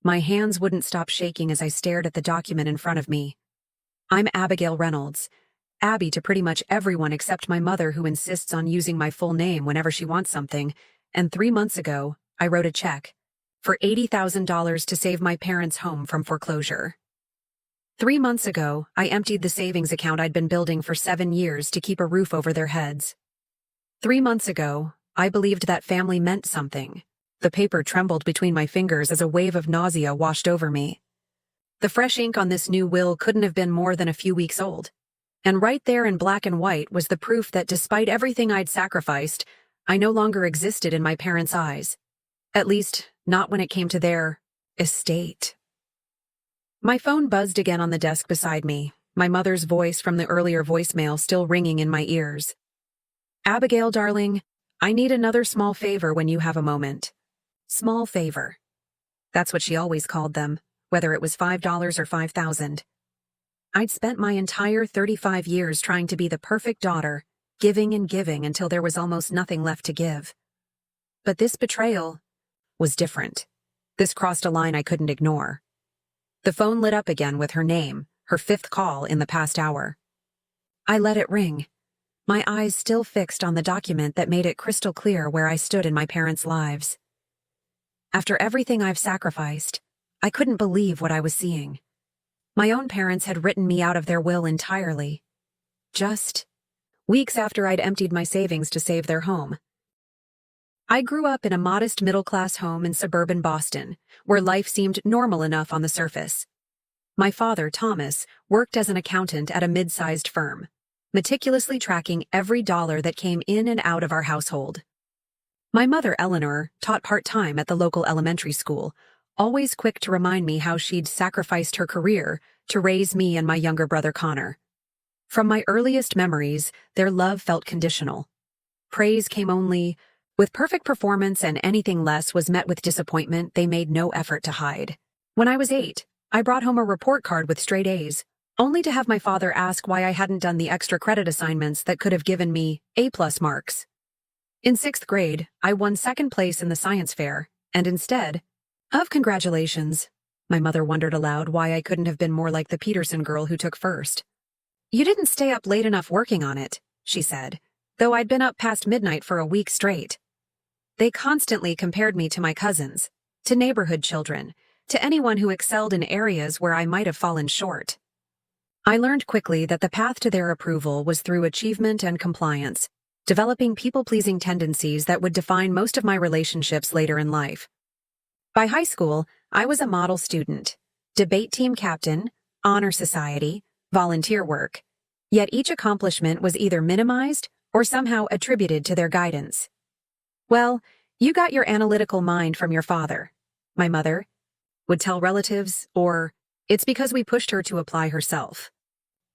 My hands wouldn't stop shaking as I stared at the document in front of me. I'm Abigail Reynolds. Abby to pretty much everyone except my mother, who insists on using my full name whenever she wants something, and 3 months ago, I wrote a check for $80,000 to save my parents' home from foreclosure. 3 months ago, I emptied the savings account I'd been building for 7 years to keep a roof over their heads. 3 months ago, I believed that family meant something. The paper trembled between my fingers as a wave of nausea washed over me. The fresh ink on this new will couldn't have been more than a few weeks old. And right there in black and white was the proof that despite everything I'd sacrificed, I no longer existed in my parents' eyes. At least, not when it came to their estate. My phone buzzed again on the desk beside me, my mother's voice from the earlier voicemail still ringing in my ears. "Abigail, darling, I need another small favor when you have a moment." Small favor. That's what she always called them, whether it was $5 or $5,000. I'd spent my entire 35 years trying to be the perfect daughter, giving and giving until there was almost nothing left to give. But this betrayal was different. This crossed a line I couldn't ignore. The phone lit up again with her name, her 5th call in the past hour. I let it ring, my eyes still fixed on the document that made it crystal clear where I stood in my parents' lives. After everything I've sacrificed, I couldn't believe what I was seeing. My own parents had written me out of their will entirely. Just weeks after I'd emptied my savings to save their home. I grew up in a modest middle-class home in suburban Boston, where life seemed normal enough on the surface. My father, Thomas, worked as an accountant at a mid-sized firm, meticulously tracking every dollar that came in and out of our household. My mother, Eleanor, taught part-time at the local elementary school, always quick to remind me how she'd sacrificed her career to raise me and my younger brother Connor. From my earliest memories, their love felt conditional. Praise came only with perfect performance, and anything less was met with disappointment they made no effort to hide. When I was 8, I brought home a report card with straight A's, only to have my father ask why I hadn't done the extra credit assignments that could have given me A+ marks. In 6th grade, I won 2nd place in the science fair, and instead of congratulations, my mother wondered aloud why I couldn't have been more like the Peterson girl who took first. "You didn't stay up late enough working on it," she said, though I'd been up past midnight for a week straight. They constantly compared me to my cousins, to neighborhood children, to anyone who excelled in areas where I might have fallen short. I learned quickly that the path to their approval was through achievement and compliance, developing people-pleasing tendencies that would define most of my relationships later in life. By high school, I was a model student, debate team captain, honor society, volunteer work, yet each accomplishment was either minimized or somehow attributed to their guidance. "Well, you got your analytical mind from your father," my mother would tell relatives, or, "It's because we pushed her to apply herself."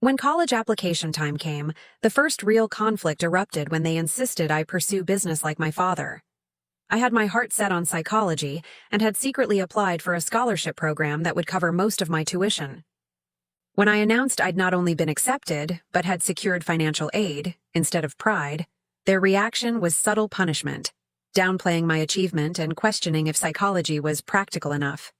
When college application time came, the first real conflict erupted when they insisted I pursue business like my father. I had my heart set on psychology and had secretly applied for a scholarship program that would cover most of my tuition. When I announced I'd not only been accepted, but had secured financial aid, instead of pride, their reaction was subtle punishment, downplaying my achievement and questioning if psychology was practical enough.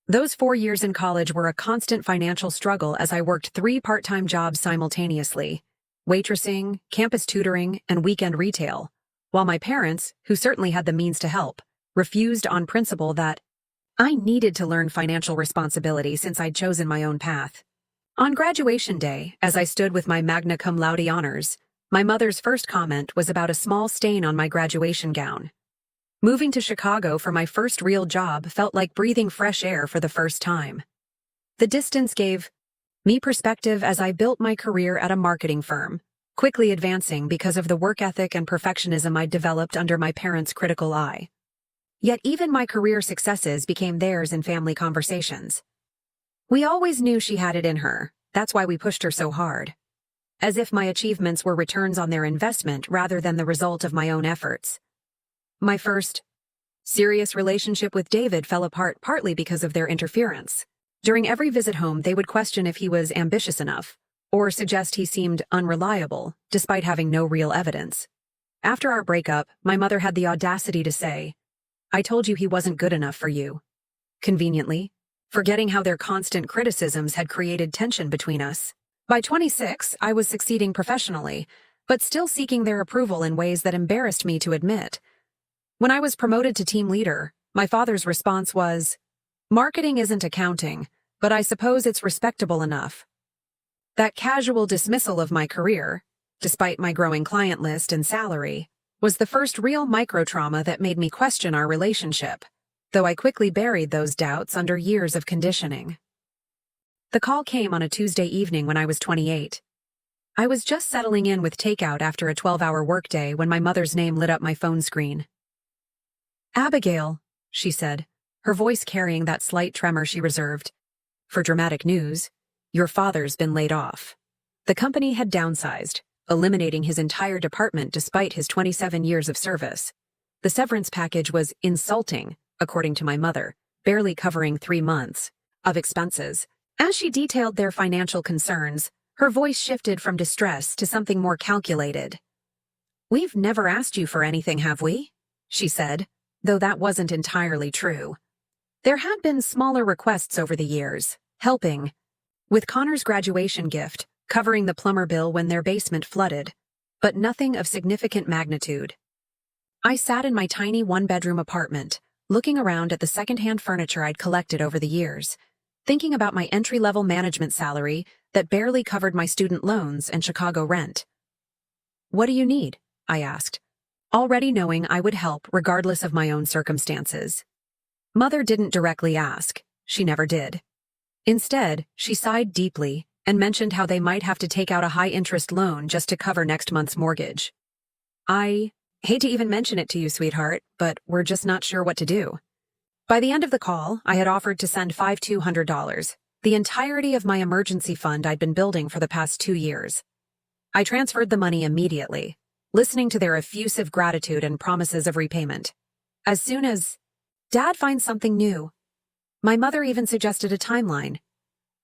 Those 4 years in college were a constant financial struggle as I worked 3 part-time jobs simultaneously: waitressing, campus tutoring, and weekend retail, while my parents, who certainly had the means to help, refused on principle that I needed to learn financial responsibility since I'd chosen my own path. On graduation day, as I stood with my magna cum laude honors, my mother's first comment was about a small stain on my graduation gown. Moving to Chicago for my first real job felt like breathing fresh air for the first time. The distance gave me perspective as I built my career at a marketing firm, quickly advancing because of the work ethic and perfectionism I'd developed under my parents' critical eye. Yet even my career successes became theirs in family conversations. "We always knew she had it in her, that's why we pushed her so hard." As if my achievements were returns on their investment rather than the result of my own efforts. My first serious relationship with David fell apart partly because of their interference. During every visit home, they would question if he was ambitious enough, or suggest he seemed unreliable, despite having no real evidence. After our breakup, my mother had the audacity to say, "I told you he wasn't good enough for you." conveniently, forgetting how their constant criticisms had created tension between us. By 26, I was succeeding professionally, but still seeking their approval in ways that embarrassed me to admit. When I was promoted to team leader, my father's response was, "Marketing isn't accounting, but I suppose it's respectable enough." That casual dismissal of my career, despite my growing client list and salary, was the first real micro-trauma that made me question our relationship, though I quickly buried those doubts under years of conditioning. The call came on a Tuesday evening when I was 28. I was just settling in with takeout after a 12-hour workday when my mother's name lit up my phone screen. "Abigail," she said, her voice carrying that slight tremor she reserved. "For dramatic news, your father's been laid off." The company had downsized, eliminating his entire department despite his 27 years of service. The severance package was insulting, according to my mother, barely covering 3 months of expenses. As she detailed their financial concerns, her voice shifted from distress to something more calculated. "We've never asked you for anything, have we?" she said, though that wasn't entirely true. There had been smaller requests over the years, helping with Connor's graduation gift, covering the plumber bill when their basement flooded, but nothing of significant magnitude. I sat in my tiny one-bedroom apartment, looking around at the second-hand furniture I'd collected over the years, thinking about my entry-level management salary that barely covered my student loans and Chicago rent. "What do you need?" I asked, already knowing I would help regardless of my own circumstances. Mother didn't directly ask. She never did. Instead, she sighed deeply and mentioned how they might have to take out a high-interest loan just to cover next month's mortgage. "I hate to even mention it to you, sweetheart, but we're just not sure what to do." By the end of the call, I had offered to send $5,200, the entirety of my emergency fund I'd been building for the past 2 years. I transferred the money immediately, listening to their effusive gratitude and promises of repayment. As soon as Dad finds something new. My mother even suggested a timeline.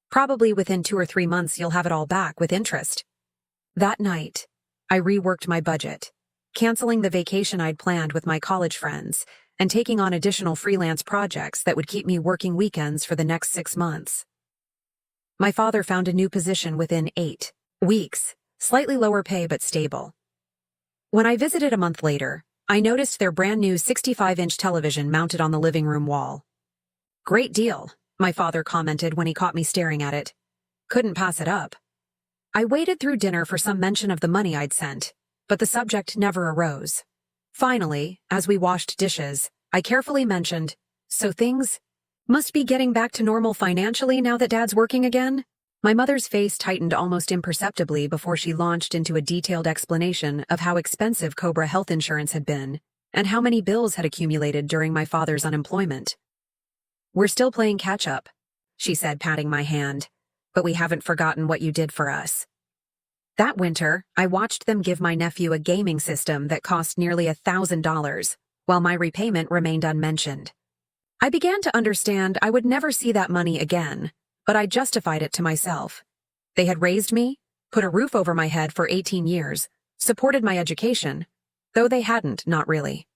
"Probably within 2 or 3 months you'll have it all back with interest." That night, I reworked my budget, canceling the vacation I'd planned with my college friends and taking on additional freelance projects that would keep me working weekends for the next 6 months. My father found a new position within 8 weeks, slightly lower pay but stable. When I visited a month later, I noticed their brand new 65-inch television mounted on the living room wall. "Great deal," my father commented when he caught me staring at it. "Couldn't pass it up." I waited through dinner for some mention of the money I'd sent, but the subject never arose. Finally, as we washed dishes, I carefully mentioned, "So things must be getting back to normal financially now that Dad's working again?" My mother's face tightened almost imperceptibly before she launched into a detailed explanation of how expensive Cobra health insurance had been and how many bills had accumulated during my father's unemployment. "We're still playing catch-up," she said, patting my hand, "but we haven't forgotten what you did for us." That winter, I watched them give my nephew a gaming system that cost nearly $1,000, while my repayment remained unmentioned. I began to understand I would never see that money again, but I justified it to myself. They had raised me, put a roof over my head for 18 years, supported my education, though they hadn't, not really.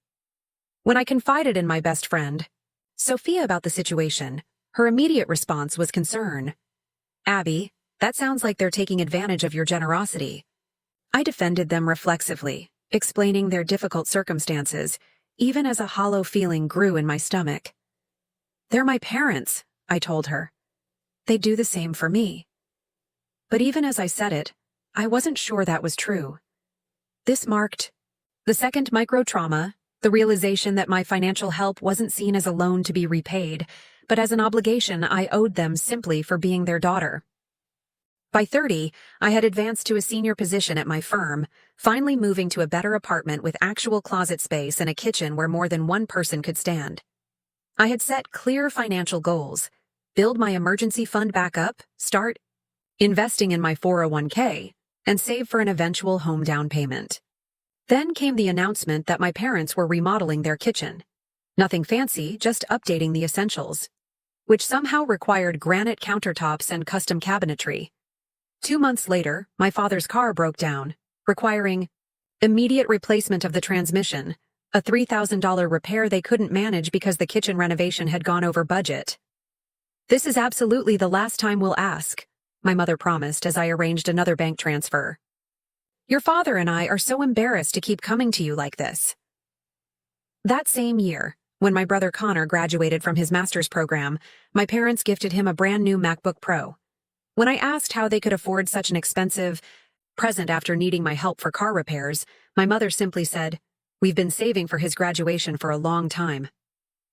When I confided in my best friend, Sophia, about the situation, her immediate response was concern. "Abby, that sounds like they're taking advantage of your generosity." I defended them reflexively, explaining their difficult circumstances, even as a hollow feeling grew in my stomach. "They're my parents," I told her. "They'd do the same for me." But even as I said it, I wasn't sure that was true. This marked the second micro-trauma, the realization that my financial help wasn't seen as a loan to be repaid, but as an obligation I owed them simply for being their daughter. By 30, I had advanced to a senior position at my firm, finally moving to a better apartment with actual closet space and a kitchen where more than one person could stand. I had set clear financial goals: build my emergency fund back up, start investing in my 401k, and save for an eventual home down payment. Then came the announcement that my parents were remodeling their kitchen. Nothing fancy, just updating the essentials, which somehow required granite countertops and custom cabinetry. 2 months later, my father's car broke down, requiring immediate replacement of the transmission, a $3,000 repair they couldn't manage because the kitchen renovation had gone over budget. This is absolutely the last time we'll ask, my mother promised as I arranged another bank transfer. Your father and I are so embarrassed to keep coming to you like this. That same year, when my brother Connor graduated from his master's program, my parents gifted him a brand new MacBook Pro. When I asked how they could afford such an expensive present after needing my help for car repairs, my mother simply said, "We've been saving for his graduation for a long time."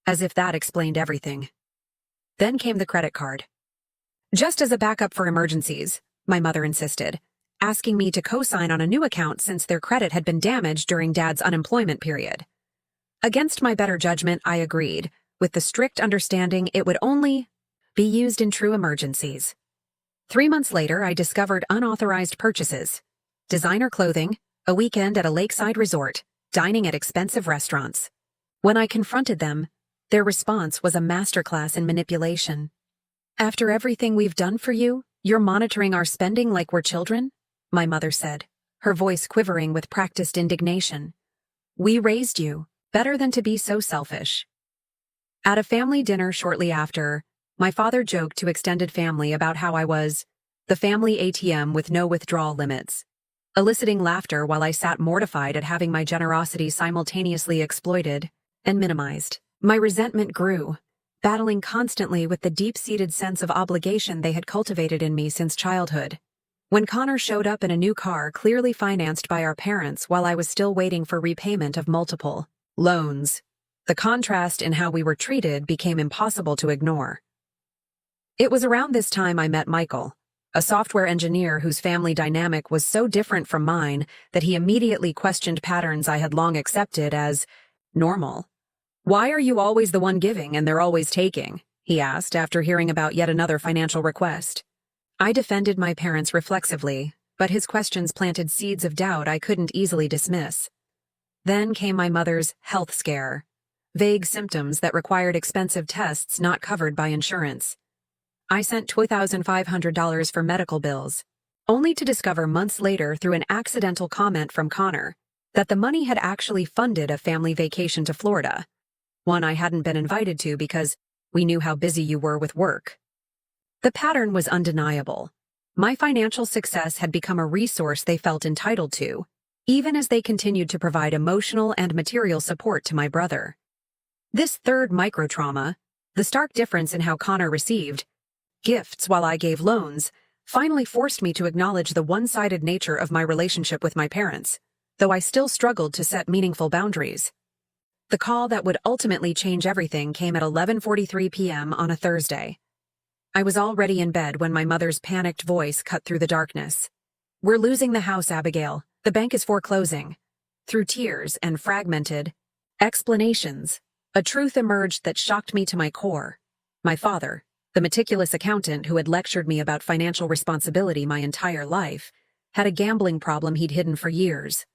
As if that explained everything. Then came the credit card. Just as a backup for emergencies, my mother insisted, asking me to co-sign on a new account since their credit had been damaged during Dad's unemployment period. Against my better judgment, I agreed, with the strict understanding it would only be used in true emergencies. 3 months later, I discovered unauthorized purchases. Designer clothing, a weekend at a lakeside resort, dining at expensive restaurants. When I confronted them, their response was a masterclass in manipulation. "After everything we've done for you, you're monitoring our spending like we're children?" my mother said, her voice quivering with practiced indignation. "We raised you. Better than to be so selfish." At a family dinner shortly after, my father joked to extended family about how I was the family ATM with no withdrawal limits, eliciting laughter while I sat mortified at having my generosity simultaneously exploited and minimized. My resentment grew, battling constantly with the deep-seated sense of obligation they had cultivated in me since childhood. When Connor showed up in a new car clearly financed by our parents while I was still waiting for repayment of multiple loans, the contrast in how we were treated became impossible to ignore. It was around this time I met Michael, a software engineer whose family dynamic was so different from mine that he immediately questioned patterns I had long accepted as normal. "Why are you always the one giving and they're always taking?" he asked after hearing about yet another financial request. I defended my parents reflexively, but his questions planted seeds of doubt I couldn't easily dismiss. Then came my mother's health scare, vague symptoms that required expensive tests not covered by insurance. I sent $2,500 for medical bills, only to discover months later through an accidental comment from Connor that the money had actually funded a family vacation to Florida, one I hadn't been invited to because we knew how busy you were with work. The pattern was undeniable. My financial success had become a resource they felt entitled to, even as they continued to provide emotional and material support to my brother. This third microtrauma, the stark difference in how Connor received gifts while I gave loans, finally forced me to acknowledge the one-sided nature of my relationship with my parents, though I still struggled to set meaningful boundaries. The call that would ultimately change everything came at 11:43 p.m. on a Thursday. I was already in bed when my mother's panicked voice cut through the darkness. "We're losing the house, Abigail. The bank is foreclosing." Through tears and fragmented explanations, a truth emerged that shocked me to my core. My father, the meticulous accountant who had lectured me about financial responsibility my entire life, had a gambling problem he'd hidden for years.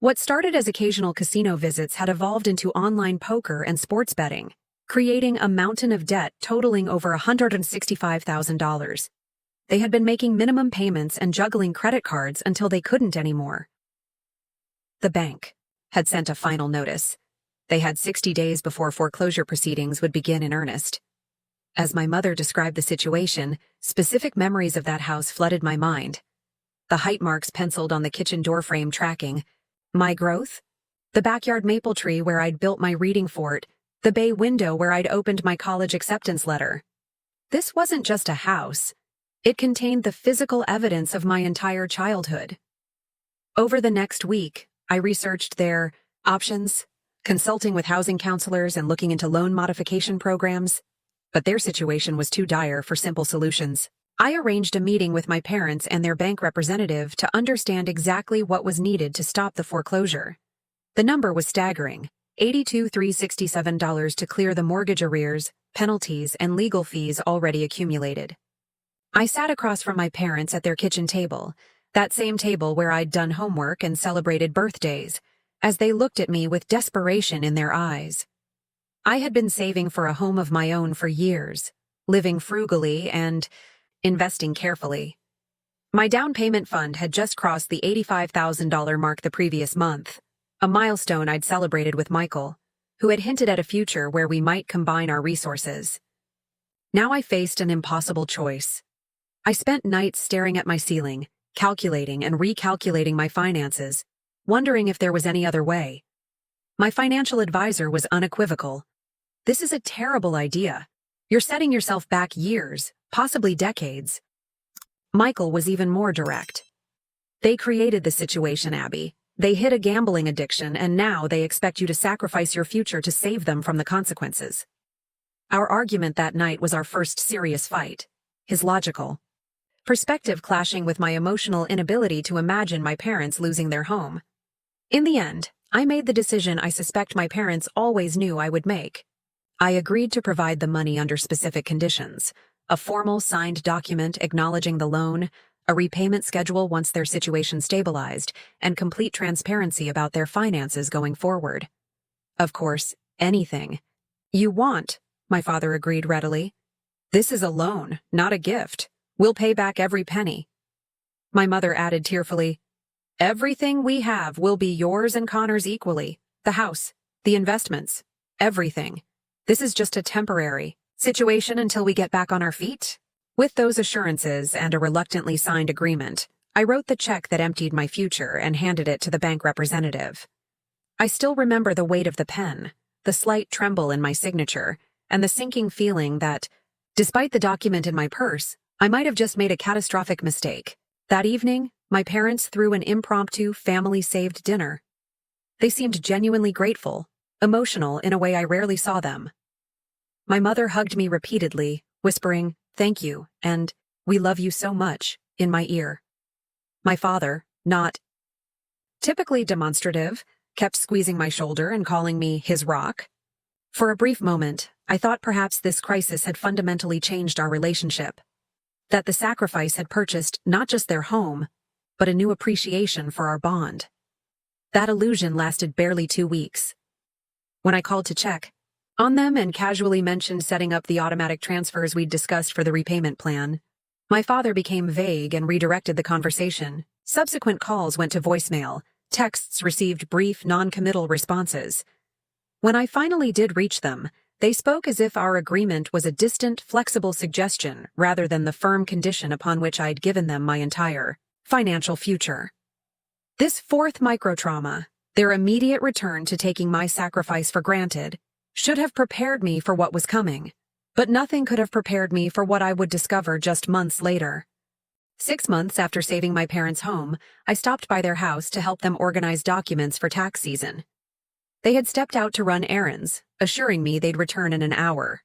What started as occasional casino visits had evolved into online poker and sports betting, creating a mountain of debt totaling over $165,000. They had been making minimum payments and juggling credit cards until they couldn't anymore. The bank had sent a final notice. They had 60 days before foreclosure proceedings would begin in earnest. As my mother described the situation, specific memories of that house flooded my mind. The height marks penciled on the kitchen doorframe tracking my growth, the backyard maple tree where I'd built my reading fort, the bay window where I'd opened my college acceptance letter. This wasn't just a house. It contained the physical evidence of my entire childhood. Over the next week, I researched their options, consulting with housing counselors and looking into loan modification programs. But their situation was too dire for simple solutions. I arranged a meeting with my parents and their bank representative to understand exactly what was needed to stop the foreclosure. The number was staggering: $82,367 to clear the mortgage arrears, penalties, and legal fees already accumulated. I sat across from my parents at their kitchen table, that same table where I'd done homework and celebrated birthdays, as they looked at me with desperation in their eyes. I had been saving for a home of my own for years, living frugally and investing carefully. My down payment fund had just crossed the $85,000 mark the previous month, a milestone I'd celebrated with Michael, who had hinted at a future where we might combine our resources. Now I faced an impossible choice. I spent nights staring at my ceiling, calculating and recalculating my finances, wondering if there was any other way. My financial advisor was unequivocal. This is a terrible idea. You're setting yourself back years, possibly decades. Michael was even more direct. They created the situation, Abby. They hid a gambling addiction, and now they expect you to sacrifice your future to save them from the consequences. Our argument that night was our first serious fight. His logical perspective clashing with my emotional inability to imagine my parents losing their home. In the end, I made the decision I suspect my parents always knew I would make. I agreed to provide the money under specific conditions: a formal signed document acknowledging the loan, a repayment schedule once their situation stabilized, and complete transparency about their finances going forward. Of course, anything you want, my father agreed readily. This is a loan, not a gift. We'll pay back every penny. My mother added tearfully, everything we have will be yours and Connor's equally. The house, the investments, everything. This is just a temporary situation until we get back on our feet. With those assurances and a reluctantly signed agreement, I wrote the check that emptied my future and handed it to the bank representative. I still remember the weight of the pen, the slight tremble in my signature, and the sinking feeling that, despite the document in my purse, I might have just made a catastrophic mistake. That evening, my parents threw an impromptu, family-saved dinner. They seemed genuinely grateful, emotional in a way I rarely saw them. My mother hugged me repeatedly, whispering, "Thank you," and "We love you so much," in my ear. My father, not typically demonstrative, kept squeezing my shoulder and calling me his rock. For a brief moment, I thought perhaps this crisis had fundamentally changed our relationship. That the sacrifice had purchased not just their home, but a new appreciation for our bond. That illusion lasted barely 2 weeks. When I called to check on them and casually mentioned setting up the automatic transfers we'd discussed for the repayment plan, my father became vague and redirected the conversation. Subsequent calls went to voicemail, texts received brief, non-committal responses. When I finally did reach them, they spoke as if our agreement was a distant, flexible suggestion rather than the firm condition upon which I'd given them my entire financial future. This fourth microtrauma, their immediate return to taking my sacrifice for granted, should have prepared me for what was coming, but nothing could have prepared me for what I would discover just months later. 6 months after saving my parents' home, I stopped by their house to help them organize documents for tax season. They had stepped out to run errands, assuring me they'd return in an hour.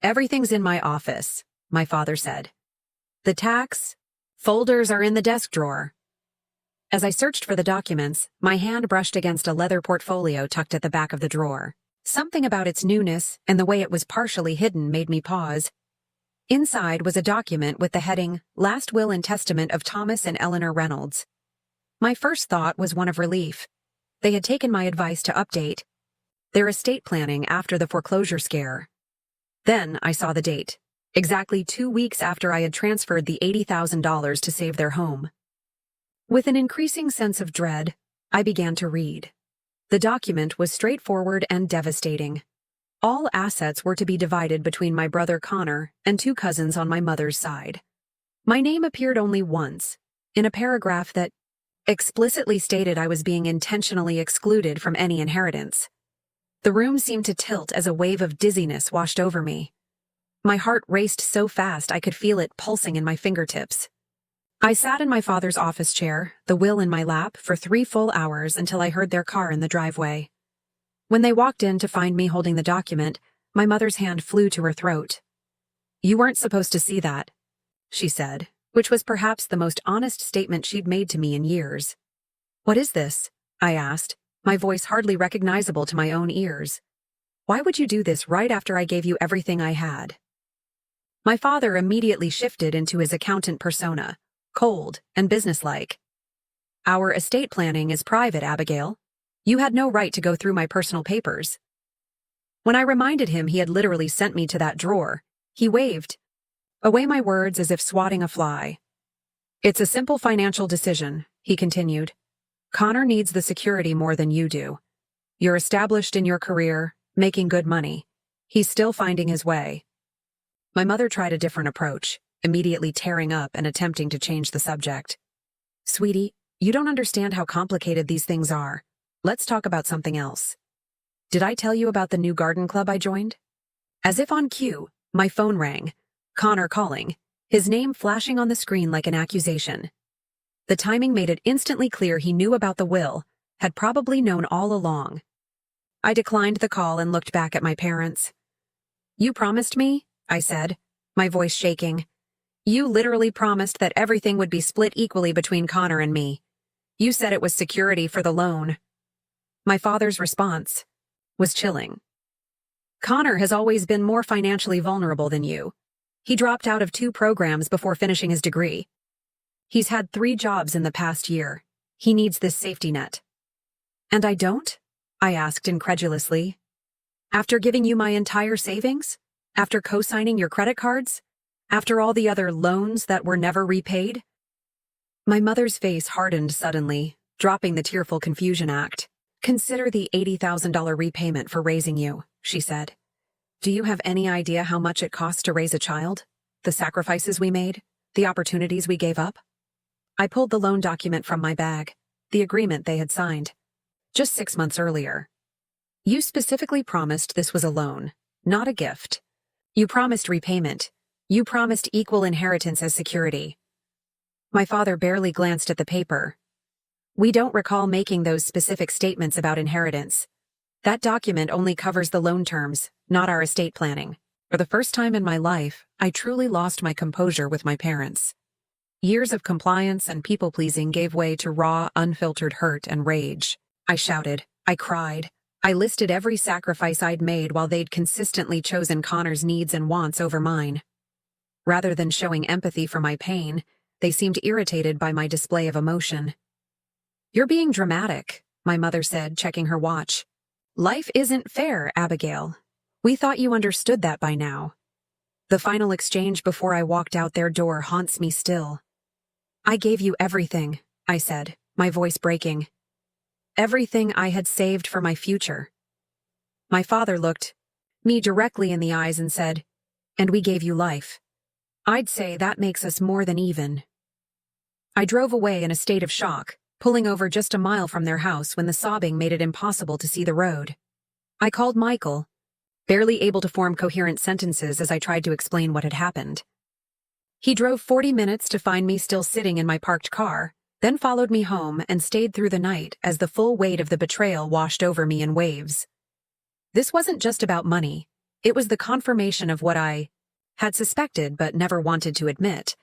"Everything's in my office," my father said. "The tax folders are in the desk drawer." As I searched for the documents, my hand brushed against a leather portfolio tucked at the back of the drawer. Something about its newness and the way it was partially hidden made me pause. Inside was a document with the heading, "Last Will and Testament of Thomas and Eleanor Reynolds." My first thought was one of relief. They had taken my advice to update their estate planning after the foreclosure scare. Then I saw the date, exactly 2 weeks after I had transferred the $80,000 to save their home. With an increasing sense of dread, I began to read. The document was straightforward and devastating. All assets were to be divided between my brother Connor and 2 cousins on my mother's side. My name appeared only once, in a paragraph that explicitly stated I was being intentionally excluded from any inheritance. The room seemed to tilt as a wave of dizziness washed over me. My heart raced so fast I could feel it pulsing in my fingertips. I sat in my father's office chair, the will in my lap, for 3 full hours until I heard their car in the driveway. When they walked in to find me holding the document, my mother's hand flew to her throat. "You weren't supposed to see that," she said, which was perhaps the most honest statement she'd made to me in years. "What is this?" I asked, my voice hardly recognizable to my own ears. "Why would you do this right after I gave you everything I had?" My father immediately shifted into his accountant persona, cold and businesslike. "Our estate planning is private, Abigail. You had no right to go through my personal papers." When I reminded him he had literally sent me to that drawer, he waved away my words as if swatting a fly. "It's a simple financial decision," he continued. "Connor needs the security more than you do. You're established in your career, making good money. He's still finding his way. My mother tried a different approach, immediately tearing up and attempting to change the subject. Sweetie, you don't understand how complicated these things are. Let's talk about something else. Did I tell you about the new garden club I joined? As if on cue, my phone rang. Connor calling, his name flashing on the screen like an accusation. The timing made it instantly clear he knew about the will, had probably known all along. I declined the call and looked back at my parents. You promised me, I said, my voice shaking. You literally promised that everything would be split equally between Connor and me. You said it was security for the loan. My father's response was chilling. Connor has always been more financially vulnerable than you. He dropped out of 2 programs before finishing his degree. He's had 3 jobs in the past year. He needs this safety net. And I don't? I asked incredulously. After giving you my entire savings? After co-signing your credit cards? After all the other loans that were never repaid? My mother's face hardened suddenly, dropping the tearful confusion act. Consider the $80,000 repayment for raising you, she said. Do you have any idea how much it costs to raise a child? The sacrifices we made? The opportunities we gave up? I pulled the loan document from my bag, the agreement they had signed. Just 6 months earlier. You specifically promised this was a loan, not a gift. You promised repayment. You promised equal inheritance as security. My father barely glanced at the paper. We don't recall making those specific statements about inheritance. That document only covers the loan terms, not our estate planning. For the first time in my life, I truly lost my composure with my parents. Years of compliance and people-pleasing gave way to raw, unfiltered hurt and rage. I shouted. I cried. I listed every sacrifice I'd made while they'd consistently chosen Connor's needs and wants over mine. Rather than showing empathy for my pain, they seemed irritated by my display of emotion. You're being dramatic, my mother said, checking her watch. Life isn't fair, Abigail. We thought you understood that by now. The final exchange before I walked out their door haunts me still. I gave you everything, I said, my voice breaking. Everything I had saved for my future. My father looked me directly in the eyes and said, and we gave you life. I'd say that makes us more than even. I drove away in a state of shock, pulling over just a mile from their house when the sobbing made it impossible to see the road. I called Michael, barely able to form coherent sentences as I tried to explain what had happened. He drove 40 minutes to find me still sitting in my parked car, then followed me home and stayed through the night as the full weight of the betrayal washed over me in waves. This wasn't just about money. It was the confirmation of what I had suspected but never wanted to admit.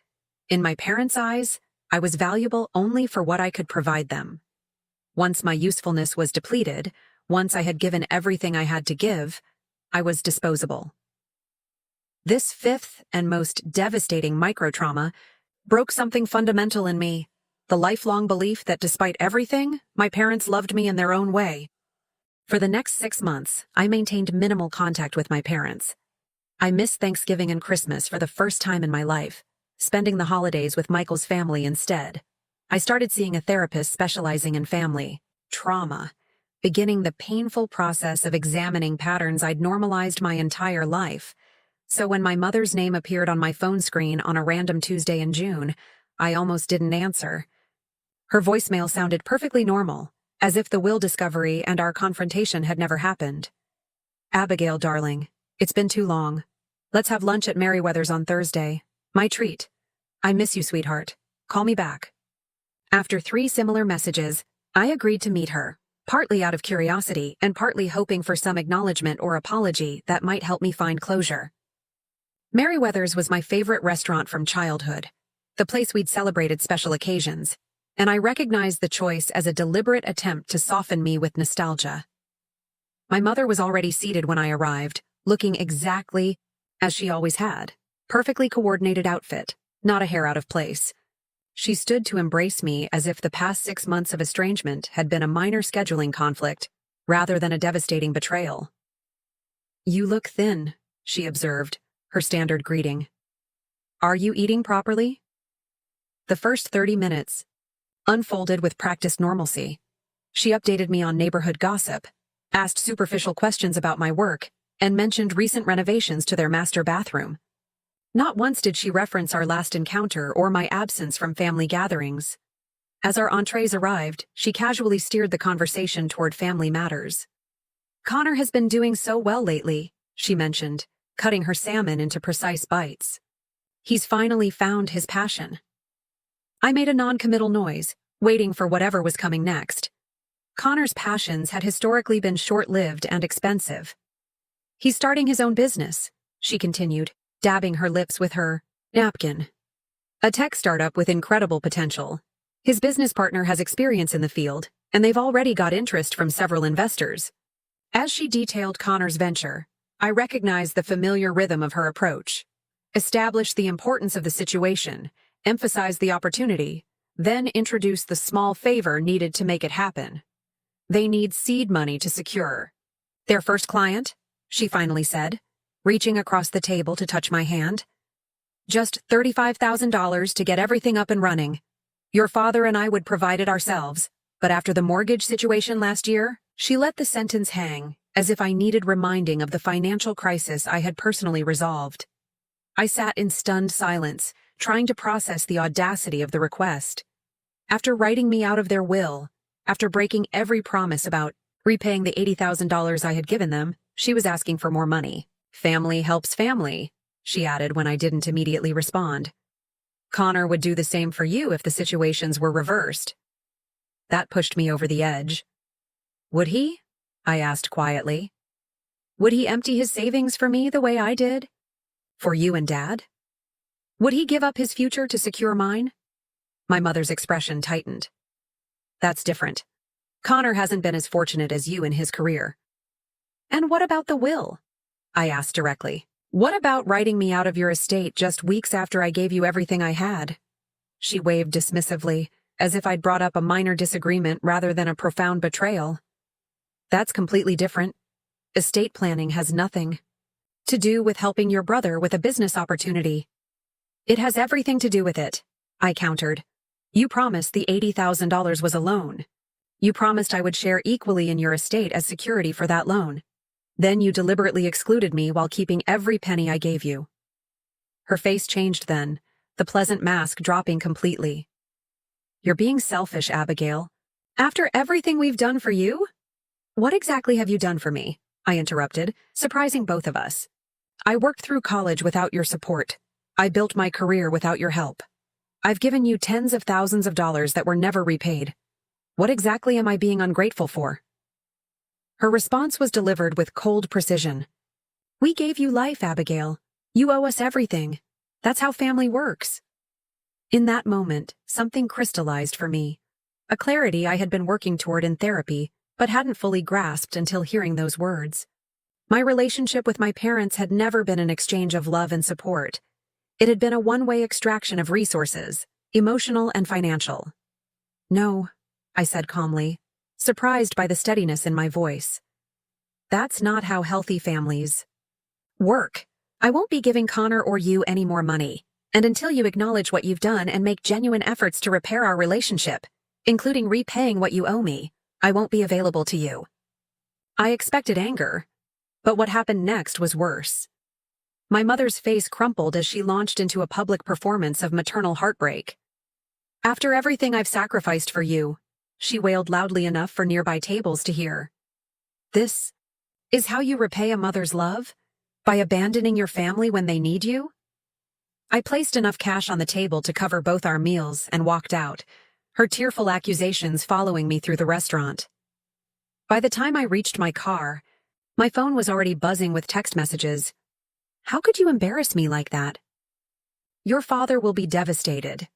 In my parents' eyes, I was valuable only for what I could provide them. Once my usefulness was depleted, once I had given everything I had to give, I was disposable. This 5th and most devastating microtrauma broke something fundamental in me, the lifelong belief that despite everything, my parents loved me in their own way. For the next 6 months, I maintained minimal contact with my parents. I missed Thanksgiving and Christmas for the first time in my life, spending the holidays with Michael's family instead. I started seeing a therapist specializing in family trauma, beginning the painful process of examining patterns I'd normalized my entire life. So when my mother's name appeared on my phone screen on a random Tuesday in June, I almost didn't answer. Her voicemail sounded perfectly normal, as if the will discovery and our confrontation had never happened. Abigail, darling, it's been too long. Let's have lunch at Merriweather's on Thursday. My treat. I miss you, sweetheart. Call me back. After 3 similar messages, I agreed to meet her, partly out of curiosity and partly hoping for some acknowledgement or apology that might help me find closure. Merriweather's was my favorite restaurant from childhood, the place we'd celebrated special occasions, and I recognized the choice as a deliberate attempt to soften me with nostalgia. My mother was already seated when I arrived, looking exactly as she always had. Perfectly coordinated outfit, not a hair out of place. She stood to embrace me as if the past 6 months of estrangement had been a minor scheduling conflict, rather than a devastating betrayal. You look thin, she observed, her standard greeting. Are you eating properly? The first 30 minutes unfolded with practiced normalcy. She updated me on neighborhood gossip, asked superficial questions about my work, and mentioned recent renovations to their master bathroom. Not once did she reference our last encounter or my absence from family gatherings. As our entrees arrived, she casually steered the conversation toward family matters. Connor has been doing so well lately, she mentioned, cutting her salmon into precise bites. He's finally found his passion. I made a non-committal noise, waiting for whatever was coming next. Connor's passions had historically been short-lived and expensive. He's starting his own business, she continued, dabbing her lips with her napkin. A tech startup with incredible potential. His business partner has experience in the field, and they've already got interest from several investors. As she detailed Connor's venture, I recognized the familiar rhythm of her approach. Establish the importance of the situation, emphasize the opportunity, then introduce the small favor needed to make it happen. They need seed money to secure. Their first client? She finally said, reaching across the table to touch my hand. Just $35,000 to get everything up and running. Your father and I would provide it ourselves, but after the mortgage situation last year, she let the sentence hang, as if I needed reminding of the financial crisis I had personally resolved. I sat in stunned silence, trying to process the audacity of the request. After writing me out of their will, after breaking every promise about repaying the $80,000 I had given them, she was asking for more money. Family helps family, she added when I didn't immediately respond. Connor would do the same for you if the situations were reversed. That pushed me over the edge. Would he? I asked quietly. Would he empty his savings for me the way I did? For you and Dad? Would he give up his future to secure mine? My mother's expression tightened. That's different. Connor hasn't been as fortunate as you in his career. And what about the will? I asked directly. What about writing me out of your estate just weeks after I gave you everything I had? She waved dismissively, as if I'd brought up a minor disagreement rather than a profound betrayal. That's completely different. Estate planning has nothing to do with helping your brother with a business opportunity. It has everything to do with it, I countered. You promised the $80,000 was a loan. You promised I would share equally in your estate as security for that loan. Then you deliberately excluded me while keeping every penny I gave you. Her face changed then, the pleasant mask dropping completely. You're being selfish, Abigail. After everything we've done for you? What exactly have you done for me? I interrupted, surprising both of us. I worked through college without your support. I built my career without your help. I've given you tens of thousands of dollars that were never repaid. What exactly am I being ungrateful for? Her response was delivered with cold precision. We gave you life, Abigail. You owe us everything. That's how family works. In that moment, something crystallized for me. A clarity I had been working toward in therapy, but hadn't fully grasped until hearing those words. My relationship with my parents had never been an exchange of love and support. It had been a one-way extraction of resources, emotional and financial. No, I said calmly, surprised by the steadiness in my voice. That's not how healthy families work. I won't be giving Connor or you any more money, and until you acknowledge what you've done and make genuine efforts to repair our relationship, including repaying what you owe me, I won't be available to you. I expected anger, but what happened next was worse. My mother's face crumpled as she launched into a public performance of maternal heartbreak. After everything I've sacrificed for you, she wailed loudly enough for nearby tables to hear. This is how you repay a mother's love? By abandoning your family when they need you? I placed enough cash on the table to cover both our meals and walked out, her tearful accusations following me through the restaurant. By the time I reached my car, my phone was already buzzing with text messages. How could you embarrass me like that? Your father will be devastated.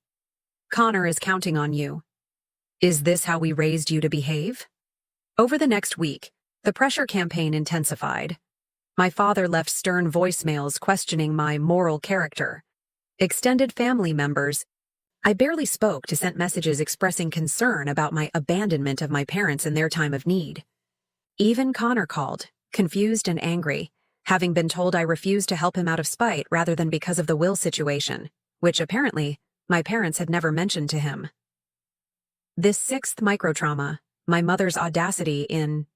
Connor is counting on you. Is this how we raised you to behave? Over the next week, the pressure campaign intensified. My father left stern voicemails questioning my moral character. Extended family members I barely spoke to sent messages expressing concern about my abandonment of my parents in their time of need. Even Connor called, confused and angry, having been told I refused to help him out of spite rather than because of the will situation, which apparently my parents had never mentioned to him. This sixth microtrauma, my mother's audacity in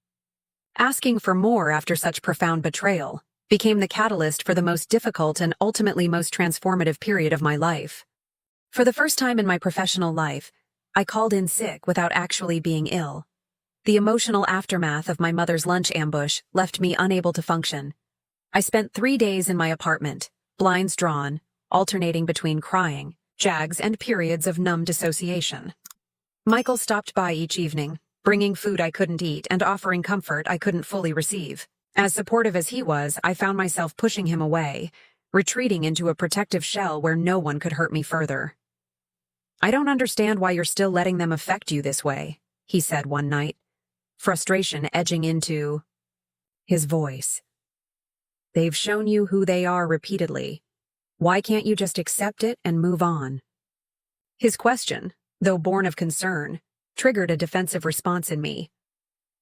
asking for more after such profound betrayal, became the catalyst for the most difficult and ultimately most transformative period of my life. For the first time in my professional life, I called in sick without actually being ill. The emotional aftermath of my mother's lunch ambush left me unable to function. I spent 3 days in my apartment, blinds drawn, alternating between crying, jags, and periods of numb dissociation. Michael stopped by each evening, bringing food I couldn't eat and offering comfort I couldn't fully receive. As supportive as he was, I found myself pushing him away, retreating into a protective shell where no one could hurt me further. "I don't understand why you're still letting them affect you this way," he said one night, frustration edging into his voice. "They've shown you who they are repeatedly. Why can't you just accept it and move on?" His question, though born of concern, triggered a defensive response in me.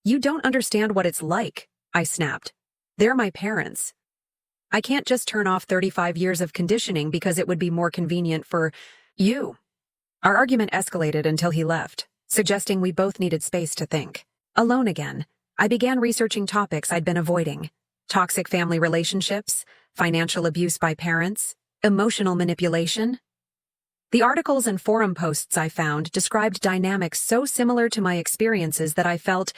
"You don't understand what it's like," I snapped. "They're my parents. I can't just turn off 35 years of conditioning because it would be more convenient for you." Our argument escalated until he left, suggesting we both needed space to think. Alone again, I began researching topics I'd been avoiding: toxic family relationships, financial abuse by parents, emotional manipulation. The articles and forum posts I found described dynamics so similar to my experiences that I felt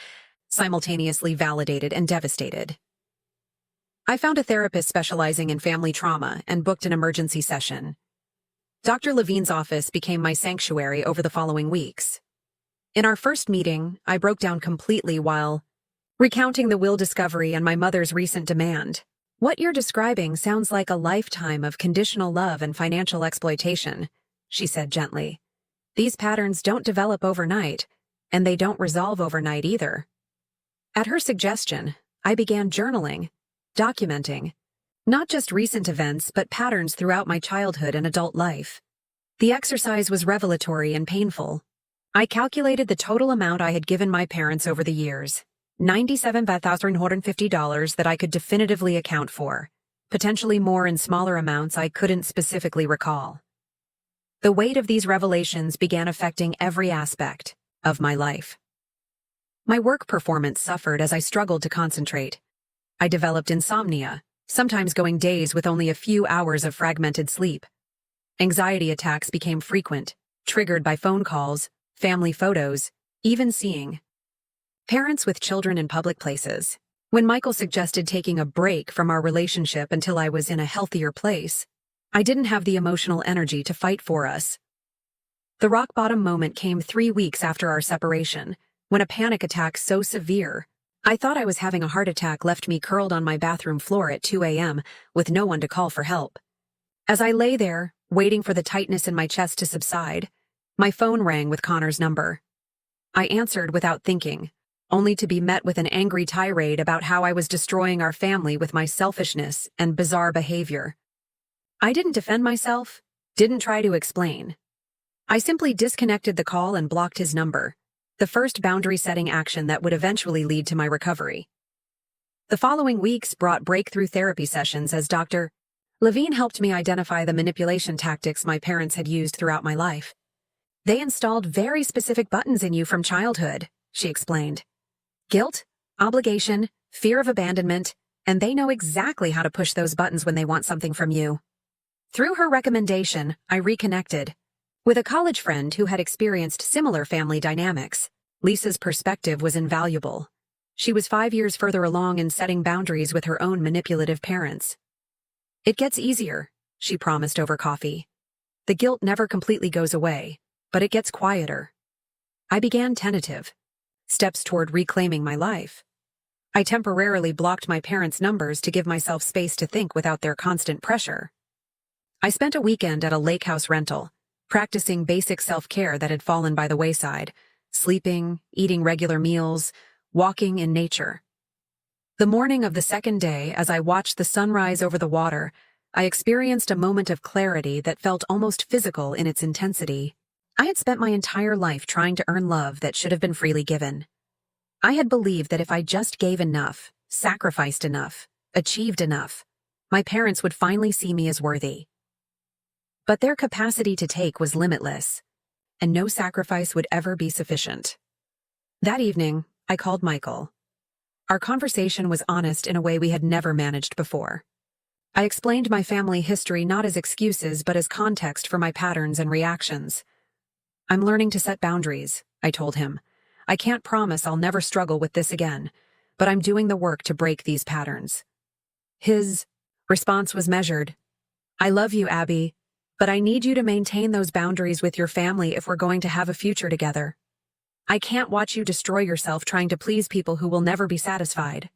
simultaneously validated and devastated. I found a therapist specializing in family trauma and booked an emergency session. Dr. Levine's office became my sanctuary over the following weeks. In our first meeting, I broke down completely while recounting the will discovery and my mother's recent demand. "What you're describing sounds like a lifetime of conditional love and financial exploitation," she said gently. "These patterns don't develop overnight, and they don't resolve overnight either." At her suggestion, I began journaling, documenting, not just recent events but patterns throughout my childhood and adult life. The exercise was revelatory and painful. I calculated the total amount I had given my parents over the years, $97,150 that I could definitively account for, potentially more in smaller amounts I couldn't specifically recall. The weight of these revelations began affecting every aspect of my life. My work performance suffered as I struggled to concentrate. I developed insomnia, sometimes going days with only a few hours of fragmented sleep. Anxiety attacks became frequent, triggered by phone calls, family photos, even seeing parents with children in public places. When Michael suggested taking a break from our relationship until I was in a healthier place, I didn't have the emotional energy to fight for us. The rock bottom moment came 3 weeks after our separation, when a panic attack so severe I thought I was having a heart attack left me curled on my bathroom floor at 2 a.m. with no one to call for help. As I lay there, waiting for the tightness in my chest to subside, my phone rang with Connor's number. I answered without thinking, only to be met with an angry tirade about how I was destroying our family with my selfishness and bizarre behavior. I didn't defend myself, didn't try to explain. I simply disconnected the call and blocked his number, the first boundary-setting action that would eventually lead to my recovery. The following weeks brought breakthrough therapy sessions as Dr. Levine helped me identify the manipulation tactics my parents had used throughout my life. "They installed very specific buttons in you from childhood," she explained. "Guilt, obligation, fear of abandonment, and they know exactly how to push those buttons when they want something from you." Through her recommendation, I reconnected with a college friend who had experienced similar family dynamics. Lisa's perspective was invaluable. She was 5 years further along in setting boundaries with her own manipulative parents. "It gets easier," she promised over coffee. "The guilt never completely goes away, but it gets quieter." I began tentative steps toward reclaiming my life. I temporarily blocked my parents' numbers to give myself space to think without their constant pressure. I spent a weekend at a lake house rental, practicing basic self-care that had fallen by the wayside, sleeping, eating regular meals, walking in nature. The morning of the second day, as I watched the sunrise over the water, I experienced a moment of clarity that felt almost physical in its intensity. I had spent my entire life trying to earn love that should have been freely given. I had believed that if I just gave enough, sacrificed enough, achieved enough, my parents would finally see me as worthy. But their capacity to take was limitless, and no sacrifice would ever be sufficient. That evening, I called Michael. Our conversation was honest in a way we had never managed before. I explained my family history not as excuses but as context for my patterns and reactions. I'm learning to set boundaries, I told him. I can't promise I'll never struggle with this again, but I'm doing the work to break these patterns. His response was measured. I love you, Abby, but I need you to maintain those boundaries with your family if we're going to have a future together. I can't watch you destroy yourself trying to please people who will never be satisfied.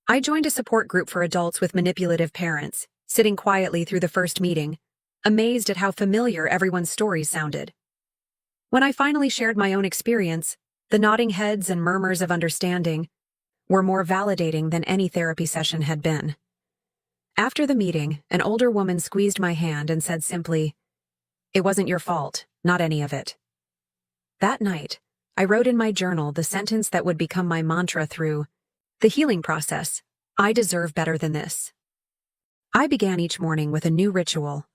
I joined a support group for adults with manipulative parents, sitting quietly through the first meeting, amazed at how familiar everyone's stories sounded. When I finally shared my own experience, the nodding heads and murmurs of understanding were more validating than any therapy session had been. After the meeting, an older woman squeezed my hand and said simply, "It wasn't your fault, not any of it." That night, I wrote in my journal the sentence that would become my mantra through the healing process: I deserve better than this. I began each morning with a new ritual,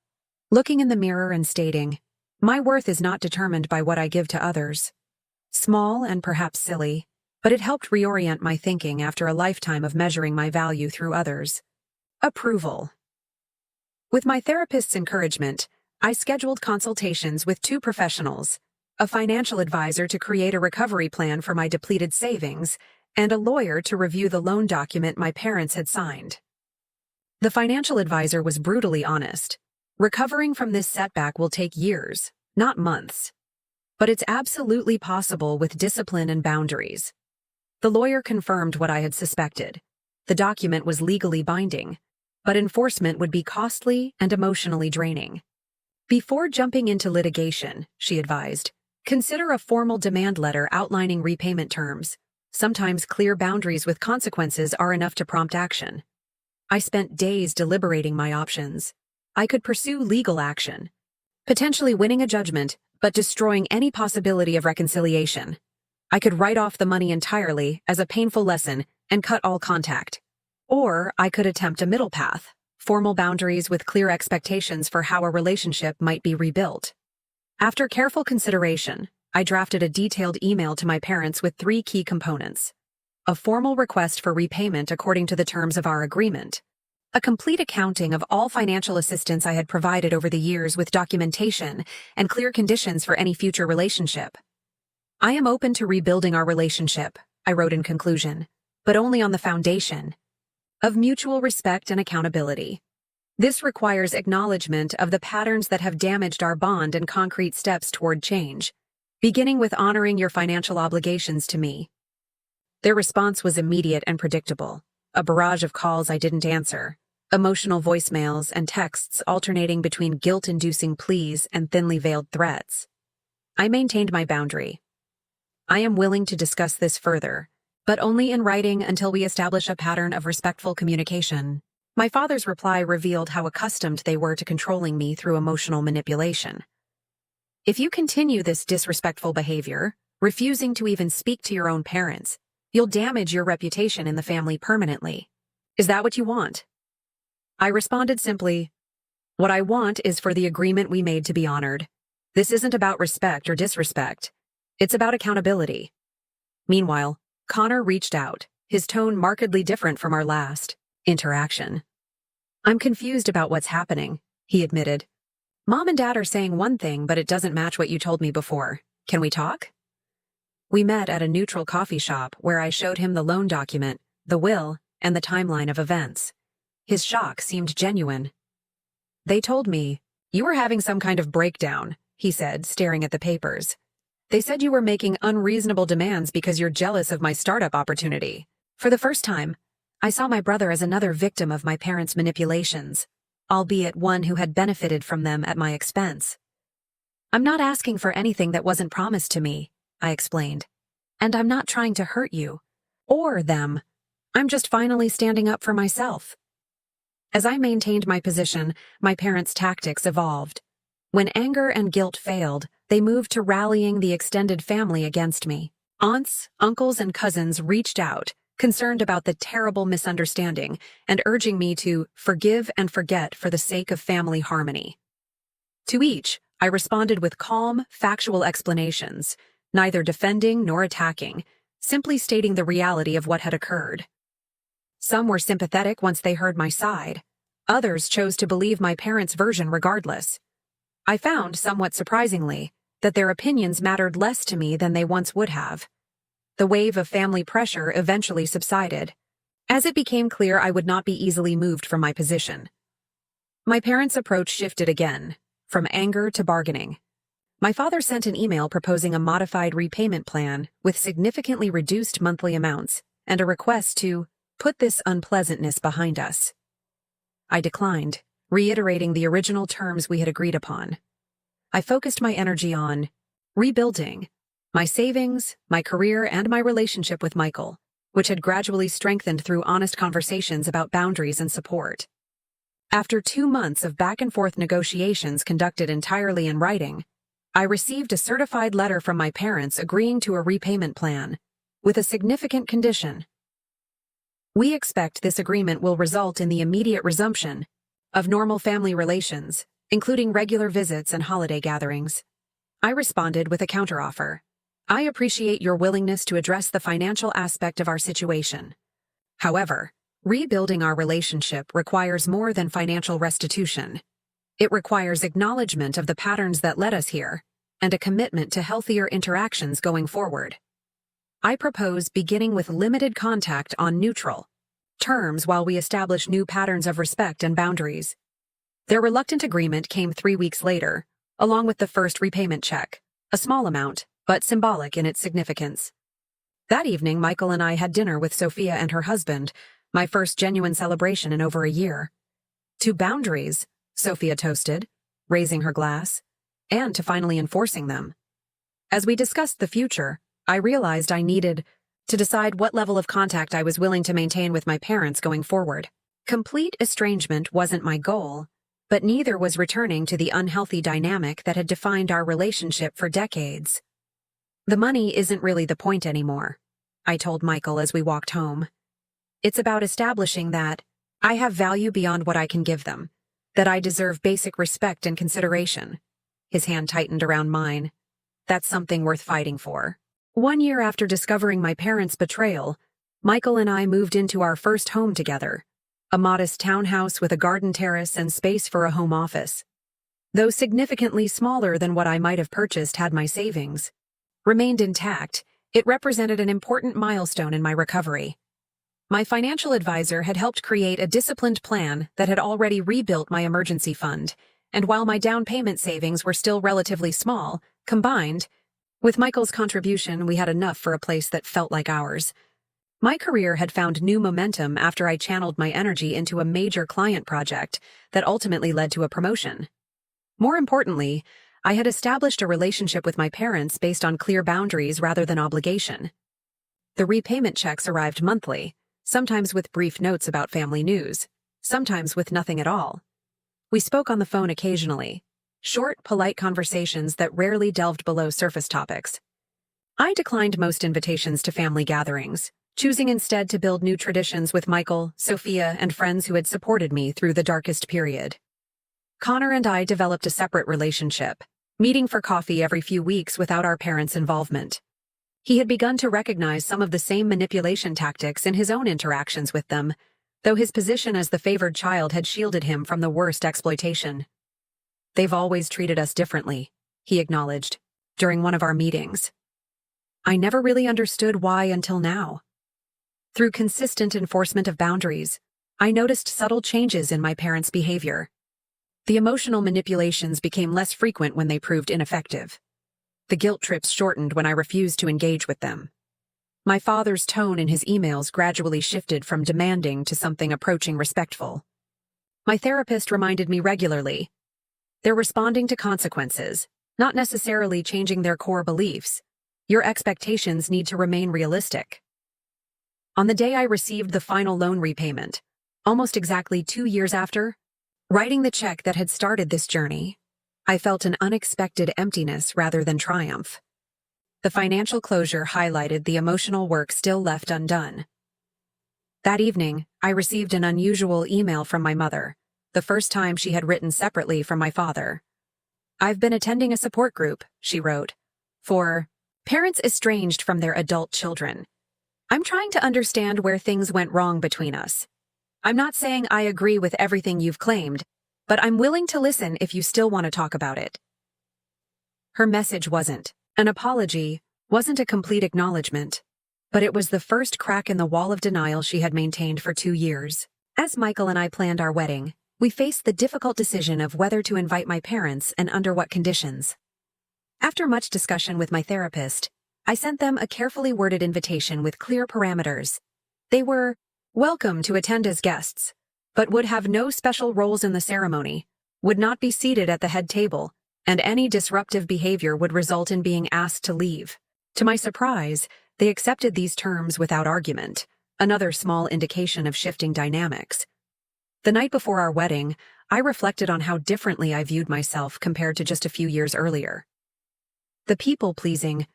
looking in the mirror and stating, my worth is not determined by what I give to others. Small and perhaps silly, but it helped reorient my thinking after a lifetime of measuring my value through others. Approval. With my therapist's encouragement, I scheduled consultations with 2 professionals, a financial advisor to create a recovery plan for my depleted savings, and a lawyer to review the loan document my parents had signed. The financial advisor was brutally honest. Recovering from this setback will take years, not months. But it's absolutely possible with discipline and boundaries. The lawyer confirmed what I had suspected. The document was legally binding, but enforcement would be costly and emotionally draining. Before jumping into litigation, she advised, consider a formal demand letter outlining repayment terms. Sometimes clear boundaries with consequences are enough to prompt action. I spent days deliberating my options. I could pursue legal action, potentially winning a judgment, but destroying any possibility of reconciliation. I could write off the money entirely as a painful lesson and cut all contact. Or I could attempt a middle path, formal boundaries with clear expectations for how a relationship might be rebuilt. After careful consideration, I drafted a detailed email to my parents with 3 key components: a formal request for repayment according to the terms of our agreement, a complete accounting of all financial assistance I had provided over the years with documentation and clear conditions for any future relationship. I am open to rebuilding our relationship, I wrote in conclusion, but only on the foundation of mutual respect and accountability. This requires acknowledgement of the patterns that have damaged our bond and concrete steps toward change, beginning with honoring your financial obligations to me. Their response was immediate and predictable. A barrage of calls I didn't answer, emotional voicemails and texts alternating between guilt-inducing pleas and thinly veiled threats. I maintained my boundary. I am willing to discuss this further, but only in writing until we establish a pattern of respectful communication. My father's reply revealed how accustomed they were to controlling me through emotional manipulation. If you continue this disrespectful behavior, refusing to even speak to your own parents, you'll damage your reputation in the family permanently. Is that what you want? I responded simply, what I want is for the agreement we made to be honored. This isn't about respect or disrespect. It's about accountability. Meanwhile, Connor reached out, his tone markedly different from our last interaction. I'm confused about what's happening, he admitted. Mom and Dad are saying one thing, but it doesn't match what you told me before. Can we talk? We met at a neutral coffee shop where I showed him the loan document, the will, and the timeline of events. His shock seemed genuine. They told me, you were having some kind of breakdown, he said, staring at the papers. They said you were making unreasonable demands because you're jealous of my startup opportunity. For the first time, I saw my brother as another victim of my parents' manipulations, albeit one who had benefited from them at my expense. I'm not asking for anything that wasn't promised to me, I explained. And I'm not trying to hurt you. Or them. I'm just finally standing up for myself. As I maintained my position, my parents' tactics evolved. When anger and guilt failed, they moved to rallying the extended family against me. Aunts, uncles, and cousins reached out, concerned about the terrible misunderstanding, and urging me to forgive and forget for the sake of family harmony. To each, I responded with calm, factual explanations, neither defending nor attacking, simply stating the reality of what had occurred. Some were sympathetic once they heard my side. Others chose to believe my parents' version regardless. I found, somewhat surprisingly, that their opinions mattered less to me than they once would have. The wave of family pressure eventually subsided, as it became clear I would not be easily moved from my position. My parents' approach shifted again, from anger to bargaining. My father sent an email proposing a modified repayment plan with significantly reduced monthly amounts and a request to put this unpleasantness behind us. I declined, reiterating the original terms we had agreed upon. I focused my energy on rebuilding my savings, my career, and my relationship with Michael, which had gradually strengthened through honest conversations about boundaries and support. After 2 months of back-and-forth negotiations conducted entirely in writing, I received a certified letter from my parents agreeing to a repayment plan, with a significant condition. We expect this agreement will result in the immediate resumption of normal family relations, including regular visits and holiday gatherings. I responded with a counteroffer. I appreciate your willingness to address the financial aspect of our situation. However, rebuilding our relationship requires more than financial restitution. It requires acknowledgement of the patterns that led us here, and a commitment to healthier interactions going forward. I propose beginning with limited contact on neutral terms while we establish new patterns of respect and boundaries. Their reluctant agreement came 3 weeks later, along with the first repayment check, a small amount, but symbolic in its significance. That evening, Michael and I had dinner with Sophia and her husband, my first genuine celebration in over a year. To boundaries, Sophia toasted, raising her glass, and to finally enforcing them. As we discussed the future, I realized I needed to decide what level of contact I was willing to maintain with my parents going forward. Complete estrangement wasn't my goal, but neither was returning to the unhealthy dynamic that had defined our relationship for decades. The money isn't really the point anymore, I told Michael as we walked home. It's about establishing that I have value beyond what I can give them, that I deserve basic respect and consideration. His hand tightened around mine. That's something worth fighting for. 1 year after discovering my parents' betrayal, Michael and I moved into our first home together, a modest townhouse with a garden terrace and space for a home office. Though significantly smaller than what I might have purchased had my savings remained intact, it represented an important milestone in my recovery. My financial advisor had helped create a disciplined plan that had already rebuilt my emergency fund, and while my down payment savings were still relatively small, combined with Michael's contribution, we had enough for a place that felt like ours. My career had found new momentum after I channeled my energy into a major client project that ultimately led to a promotion. More importantly, I had established a relationship with my parents based on clear boundaries rather than obligation. The repayment checks arrived monthly, sometimes with brief notes about family news, sometimes with nothing at all. We spoke on the phone occasionally, short, polite conversations that rarely delved below surface topics. I declined most invitations to family gatherings, choosing instead to build new traditions with Michael, Sophia, and friends who had supported me through the darkest period. Connor and I developed a separate relationship, meeting for coffee every few weeks without our parents' involvement. He had begun to recognize some of the same manipulation tactics in his own interactions with them, though his position as the favored child had shielded him from the worst exploitation. "They've always treated us differently," he acknowledged, during one of our meetings. I never really understood why until now. Through consistent enforcement of boundaries, I noticed subtle changes in my parents' behavior. The emotional manipulations became less frequent when they proved ineffective. The guilt trips shortened when I refused to engage with them. My father's tone in his emails gradually shifted from demanding to something approaching respectful. My therapist reminded me regularly, they're responding to consequences, not necessarily changing their core beliefs. Your expectations need to remain realistic. On the day I received the final loan repayment, almost exactly 2 years after, writing the check that had started this journey, I felt an unexpected emptiness rather than triumph. The financial closure highlighted the emotional work still left undone. That evening, I received an unusual email from my mother, the first time she had written separately from my father. "I've been attending a support group," she wrote, "for Parents estranged from their adult children. I'm trying to understand where things went wrong between us. I'm not saying I agree with everything you've claimed, but I'm willing to listen if you still want to talk about it. Her message wasn't an apology, wasn't a complete acknowledgement, but it was the first crack in the wall of denial she had maintained for 2 years. As Michael and I planned our wedding, we faced the difficult decision of whether to invite my parents and under what conditions. After much discussion with my therapist, I sent them a carefully worded invitation with clear parameters. They were welcome to attend as guests, but would have no special roles in the ceremony, would not be seated at the head table, and any disruptive behavior would result in being asked to leave. To my surprise, they accepted these terms without argument, another small indication of shifting dynamics. The night before our wedding, I reflected on how differently I viewed myself compared to just a few years earlier. The people-pleasing,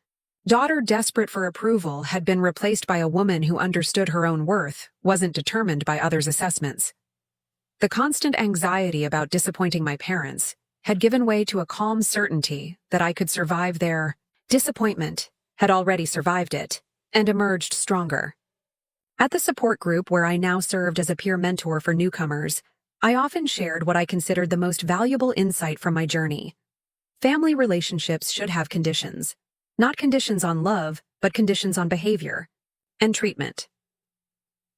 daughter desperate for approval had been replaced by a woman who understood her own worth, wasn't determined by others' assessments. The constant anxiety about disappointing my parents had given way to a calm certainty that I could survive their disappointment, had already survived it, and emerged stronger. At the support group where I now served as a peer mentor for newcomers, I often shared what I considered the most valuable insight from my journey. Family relationships should have conditions. Not conditions on love, but conditions on behavior and treatment.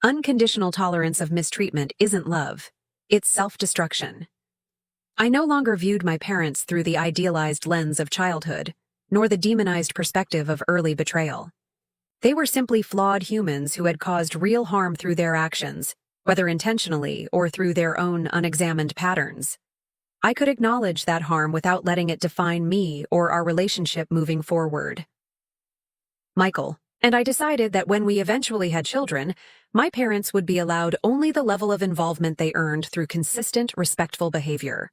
Unconditional tolerance of mistreatment isn't love, it's self-destruction. I no longer viewed my parents through the idealized lens of childhood, nor the demonized perspective of early betrayal. They were simply flawed humans who had caused real harm through their actions, whether intentionally or through their own unexamined patterns. I could acknowledge that harm without letting it define me or our relationship moving forward. Michael and I decided that when we eventually had children, my parents would be allowed only the level of involvement they earned through consistent, respectful behavior.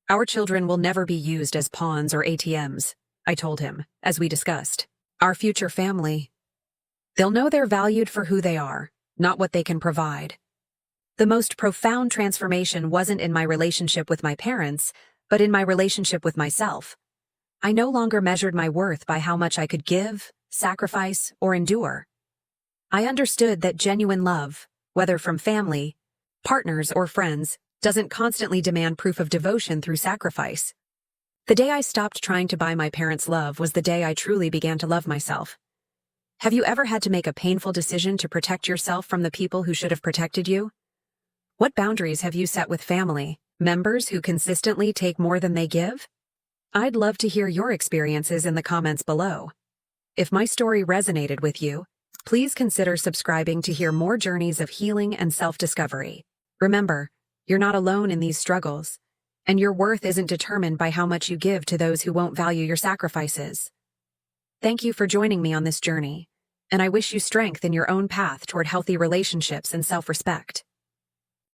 Our children will never be used as pawns or ATMs, I told him, as we discussed. Our future family. They'll know they're valued for who they are, not what they can provide. The most profound transformation wasn't in my relationship with my parents, but in my relationship with myself. I no longer measured my worth by how much I could give, sacrifice, or endure. I understood that genuine love, whether from family, partners, or friends, doesn't constantly demand proof of devotion through sacrifice. The day I stopped trying to buy my parents' love was the day I truly began to love myself. Have you ever had to make a painful decision to protect yourself from the people who should have protected you? What boundaries have you set with family members who consistently take more than they give? I'd love to hear your experiences in the comments below. If my story resonated with you, please consider subscribing to hear more journeys of healing and self-discovery. Remember, you're not alone in these struggles, and your worth isn't determined by how much you give to those who won't value your sacrifices. Thank you for joining me on this journey, and I wish you strength in your own path toward healthy relationships and self-respect.